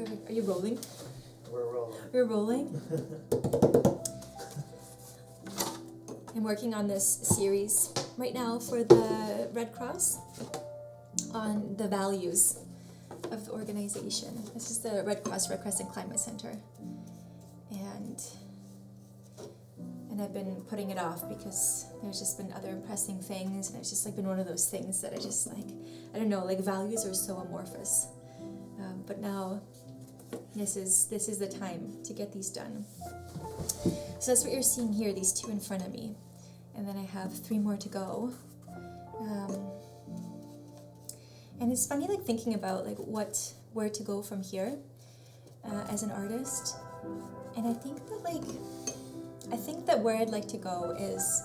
Perfect. Are you rolling? We're rolling. We're rolling. I'm working on this series right now for the Red Cross on the values of the organization. This is the Red Crescent Climate Center. And I've been putting it off because there's just been other pressing things, and it's just like been one of those things that I just like, I don't know, like values are so amorphous. But now this is the time to get these done. So that's what you're seeing here, these 2 in front of me. And then I have 3 more to go. And it's funny like thinking about like where to go from here as an artist. And I think that where I'd like to go is,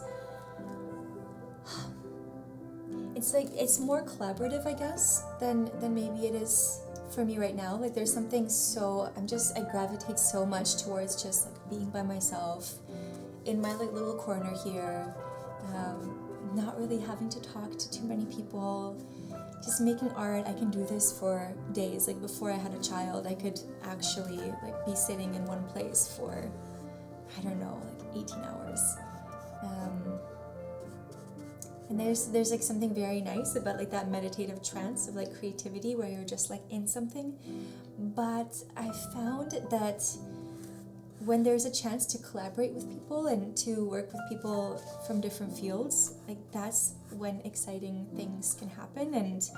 it's more collaborative, I guess, than maybe it is for me right now. Like there's something I gravitate so much towards just like being by myself in my like little corner here, not really having to talk to too many people, just making art. I can do this for days. Like before I had a child, I could actually like be sitting in one place for, I don't know, like 18 hours. And there's like something very nice about like that meditative trance of like creativity where you're just like in something. But I found that when there's a chance to collaborate with people and to work with people from different fields, like that's when exciting things can happen. And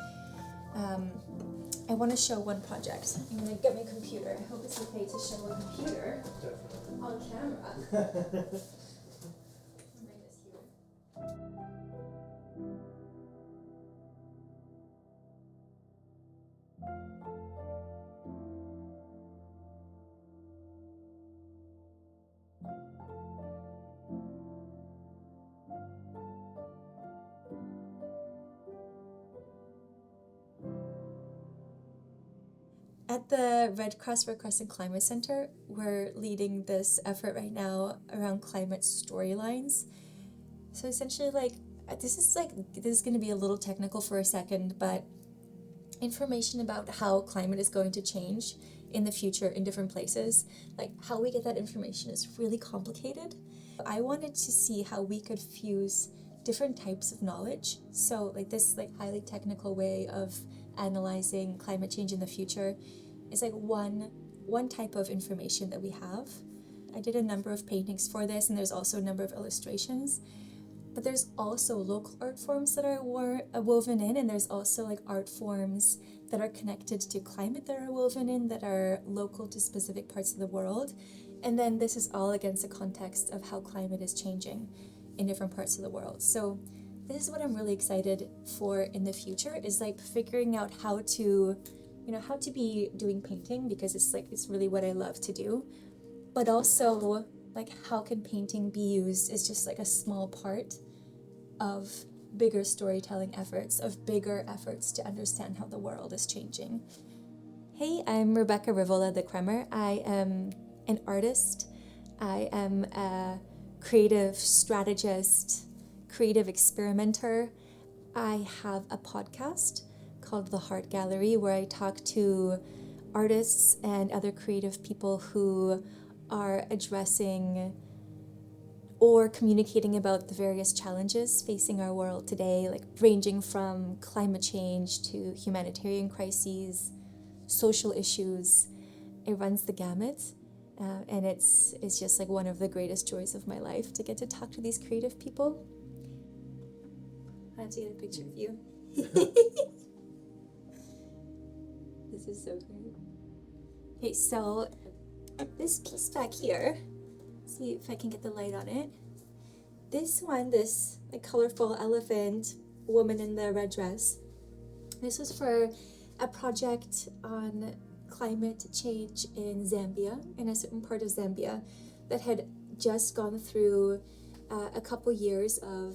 I want to show one project. I'm going to get my computer. I hope it's okay to show a computer on camera. I'll bring this here. At the Red Crescent Climate Center, we're leading this effort right now around climate storylines. So essentially, this is going to be a little technical for a second, but information about how climate is going to change in the future in different places, like how we get that information is really complicated. I wanted to see how we could fuse different types of knowledge. So like this highly technical way of analyzing climate change in the future is like one type of information that we have. I did a number of paintings for this, and there's also a number of illustrations. But there's also local art forms that are woven in, and there's also like art forms that are connected to climate that are woven in, that are local to specific parts of the world. And then this is all against the context of how climate is changing in different parts of the world. So this is what I'm really excited for in the future, is like figuring out how to be doing painting, because it's really what I love to do. But also like how can painting be used as just like a small part of bigger storytelling efforts, of bigger efforts to understand how the world is changing. Hey, I'm Rebeka Ryvola de Kremer. I am an artist. I am a creative strategist, creative experimenter. I have a podcast called The Heart Gallery, where I talk to artists and other creative people who are addressing or communicating about the various challenges facing our world today, like ranging from climate change to humanitarian crises, social issues. It runs the gamut, and it's just like one of the greatest joys of my life to get to talk to these creative people. I have to get a picture of you. This is so great. Okay, so this piece back here, see if I can get the light on it. This like colorful elephant woman in the red dress, this was for a project on climate change in Zambia, in a certain part of Zambia that had just gone through a couple years of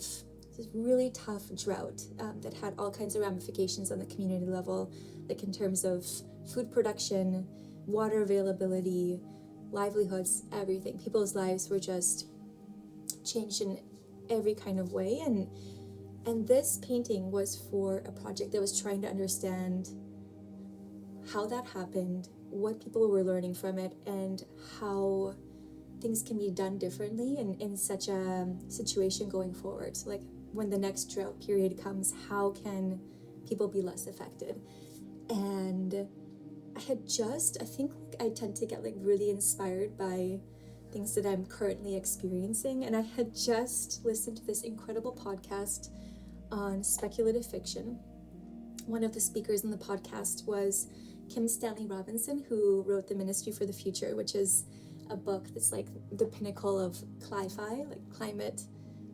this really tough drought that had all kinds of ramifications on the community level, like in terms of food production, water availability, livelihoods, everything. People's lives were just changed in every kind of way, and this painting was for a project that was trying to understand how that happened, what people were learning from it and how things can be done differently in such a situation going forward. So like when the next drought period comes, how can people be less affected? And I think I tend to get like really inspired by things that I'm currently experiencing. And I had just listened to this incredible podcast on speculative fiction. One of the speakers in the podcast was Kim Stanley Robinson, who wrote The Ministry for the Future, which is a book that's like the pinnacle of cli-fi, like climate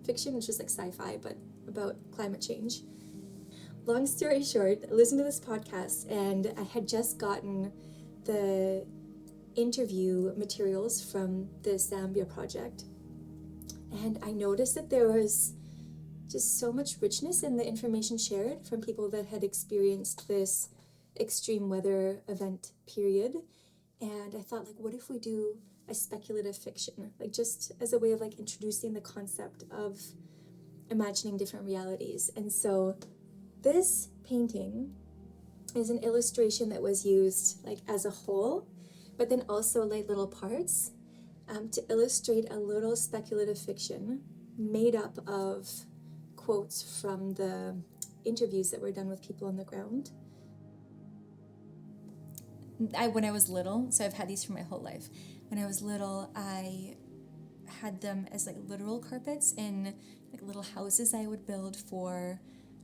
fiction, which is like sci-fi, but about climate change. Long story short, I listened to this podcast and I had just gotten the interview materials from the Zambia project. And I noticed that there was just so much richness in the information shared from people that had experienced this extreme weather event period. And I thought, like, what if we do a speculative fiction, like just as a way of like introducing the concept of imagining different realities. And so this painting is an illustration that was used like as a whole, but then also like little parts to illustrate a little speculative fiction made up of quotes from the interviews that were done with people on the ground. When I was little, so I've had these for my whole life. When I was little, I had them as like literal carpets in like little houses I would build for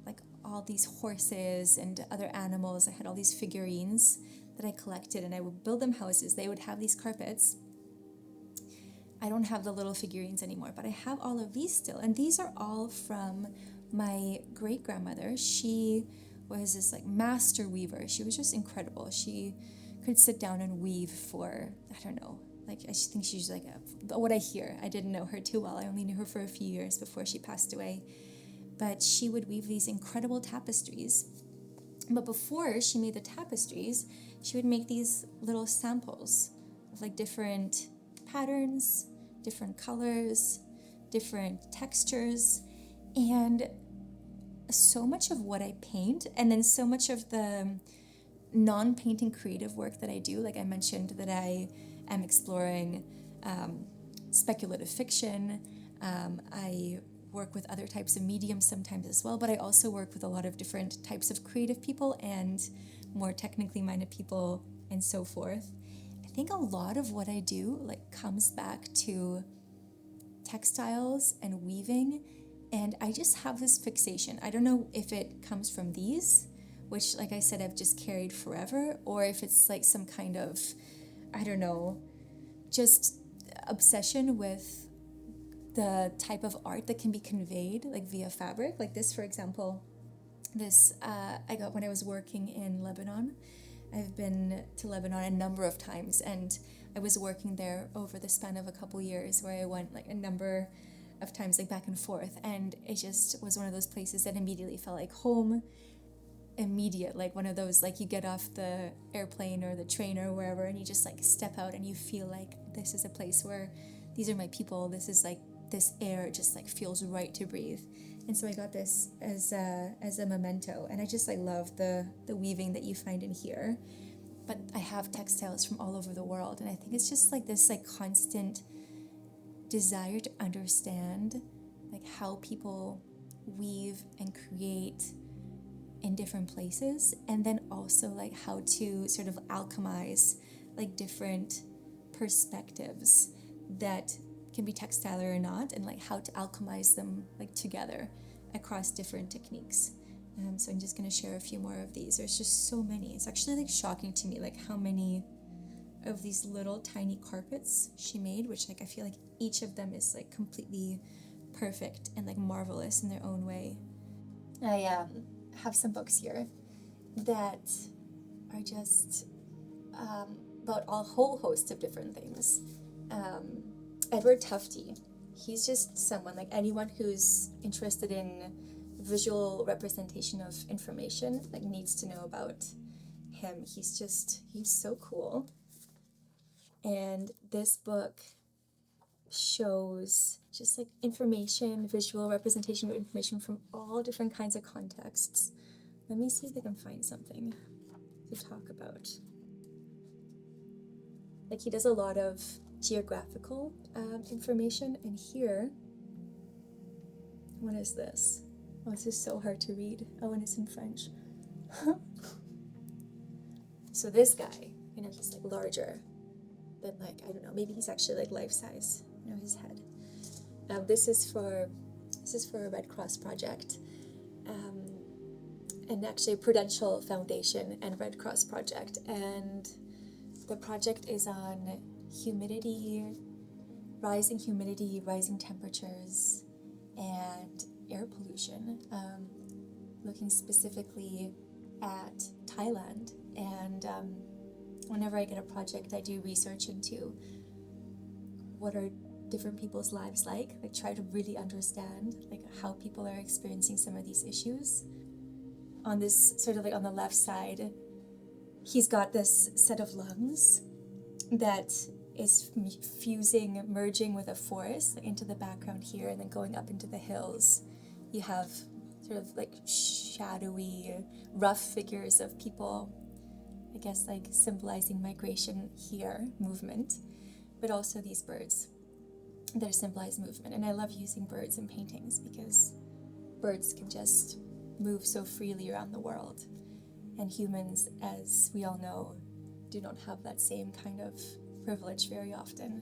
like all these horses and other animals. I had all these figurines that I collected and I would build them houses. They would have these carpets. I don't have the little figurines anymore, but I have all of these still. And these are all from my great-grandmother. She was this like master weaver. She was just incredible. She could sit down and weave for, I don't know, like I think she's like, what I hear, I didn't know her too well. I only knew her for a few years before she passed away. But she would weave these incredible tapestries. But before she made the tapestries, she would make these little samples of like different patterns, different colors, different textures, and so much of what I paint, and then so much of the non-painting creative work that I do, like I mentioned that I am exploring speculative fiction. I work with other types of mediums sometimes as well, but I also work with a lot of different types of creative people and more technically minded people and so forth. I think a lot of what I do like comes back to textiles and weaving, and I just have this fixation. I don't know if it comes from these, which like I said I've just carried forever, or if it's like some kind of, I don't know, just obsession with the type of art that can be conveyed like via fabric. Like this, for example, this I got when I was working in Lebanon. I've been to Lebanon a number of times, and I was working there over the span of a couple years where I went like a number of times like back and forth, and it just was one of those places that immediately felt like home. Immediate, like one of those, like you get off the airplane or the train or wherever and you just like step out and you feel like this is a place where these are my people, this is like this air just like feels right to breathe. And so I got this as a memento, and I just like love the weaving that you find in here. But I have textiles from all over the world, and I think it's just like this like constant desire to understand like how people weave and create in different places, and then also like how to sort of alchemize like different perspectives that can be textile or not, and like how to alchemize them like together across different techniques. So I'm just going to share a few more of these. There's just so many. It's actually like shocking to me like how many of these little tiny carpets she made, which like I feel like each of them is like completely perfect and like marvelous in their own way. I have some books here that are just about a whole host of different things. Edward Tufte, he's just someone, like anyone who's interested in visual representation of information like needs to know about him. He's so cool. And this book shows just like information, visual representation of information from all different kinds of contexts. Let me see if I can find something to talk about. Like he does a lot of geographical information. And here, what is this? Oh, this is so hard to read. Oh, and it's in French. So this guy, he's like larger than, like, I don't know, maybe he's actually like life size, his head. This is for a Red Cross project, and actually a Prudential Foundation and Red Cross project. And the project is on rising humidity, rising temperatures, and air pollution, looking specifically at Thailand. And whenever I get a project, I do research into what are different people's lives like try to really understand like how people are experiencing some of these issues. On this sort of like on the left side, he's got this set of lungs that is merging with a forest into the background here, and then going up into the hills. You have sort of like shadowy, rough figures of people, I guess like symbolizing migration here, movement, but also these birds that symbolize movement. And I love using birds in paintings because birds can just move so freely around the world. And humans, as we all know, do not have that same kind of privilege very often.